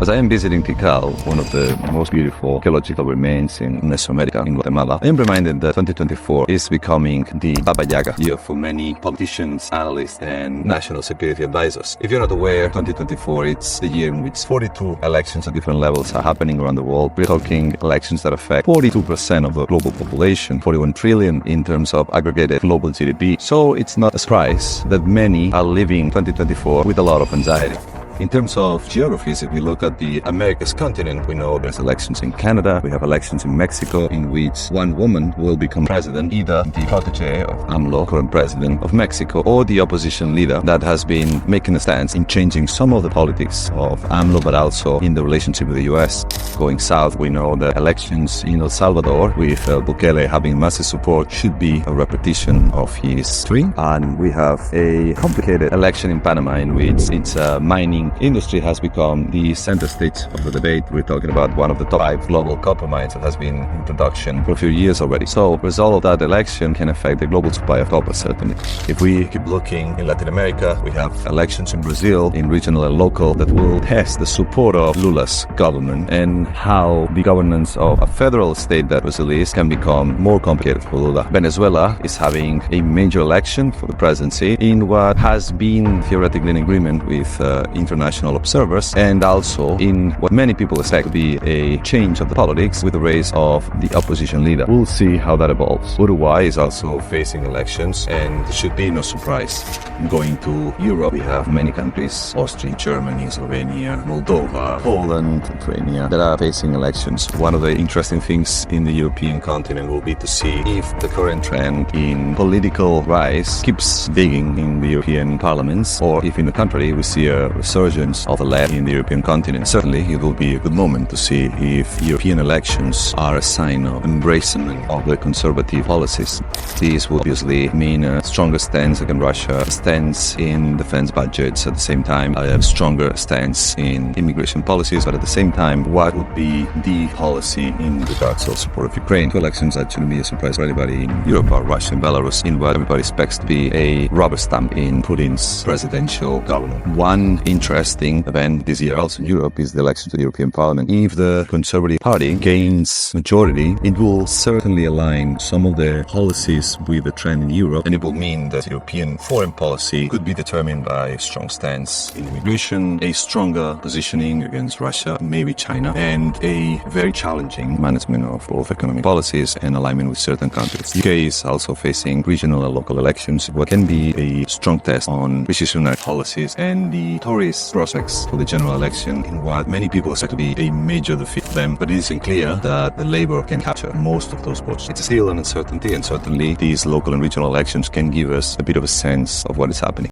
As I am visiting Tikal, one of the most beautiful archaeological remains in Mesoamerica, in Guatemala, I am reminded that 2024 is becoming the Baba Yaga year for many politicians, analysts, and national security advisors. If you're not aware, 2024 it's the year in which 42 elections at different levels are happening around the world. We're talking elections that affect 42% of the global population, 41 trillion in terms of aggregated global GDP. So it's not a surprise that many are living 2024 with a lot of anxiety. In terms of geographies, if we look at the Americas continent, we know there's elections in Canada, we have elections in Mexico, in which one woman will become president, either the protégé of AMLO, current president of Mexico, or the opposition leader that has been making a stance in changing some of the politics of AMLO, but also in the relationship with the US. Going south, we know that elections in El Salvador, with Bukele having massive support, should be a repetition of his string. And we have a complicated election in Panama, in which it's mining industry has become the center stage of the debate. We're talking about one of the top 5 global copper mines that has been in production for a few years already. So the result of that election can affect the global supply of copper, certainly. If we keep looking in Latin America, we have elections in Brazil, in regional and local, that will test the support of Lula's government and how the governance of a federal state that Brazil is can become more complicated for Lula. Venezuela is having a major election for the presidency in what has been theoretically an agreement with international observers, and also in what many people expect to be a change of the politics with the race of the opposition leader. We'll see how that evolves. Uruguay is also facing elections, and there should be no surprise. Going to Europe, we have many countries, Austria, Germany, Slovenia, Moldova, Poland, Lithuania, that are facing elections. One of the interesting things in the European continent will be to see if the current trend in political rise keeps digging in the European parliaments, or if in the contrary we see a resurgence of the left in the European continent. Certainly, it will be a good moment to see if European elections are a sign of embracement of the conservative policies. These will obviously mean a stronger stance against Russia, a stance in defense budgets, at the same time a stronger stance in immigration policies, but at the same time, what would be the policy in regards to support of Ukraine? 2 elections that shouldn't be a surprise for anybody in Europe or Russia and Belarus, in what everybody expects to be a rubber stamp in Putin's presidential government. One interesting event this year also in Europe is the election to the European Parliament. If the Conservative Party gains majority, it will certainly align some of the policies with the trend in Europe, and it will mean that European foreign policy could be determined by a strong stance in immigration, a stronger positioning against Russia, maybe China, and a very challenging management of both economic policies and alignment with certain countries. UK is also facing regional and local elections, what can be a strong test on Rishi Sunak policies and the Tories' prospects for the general election, in what many people expect to be a major defeat for them, but it isn't clear that the Labour can capture most of those votes. It's still an uncertainty, and certainly these local and regional elections can give us a bit of a sense of what is happening.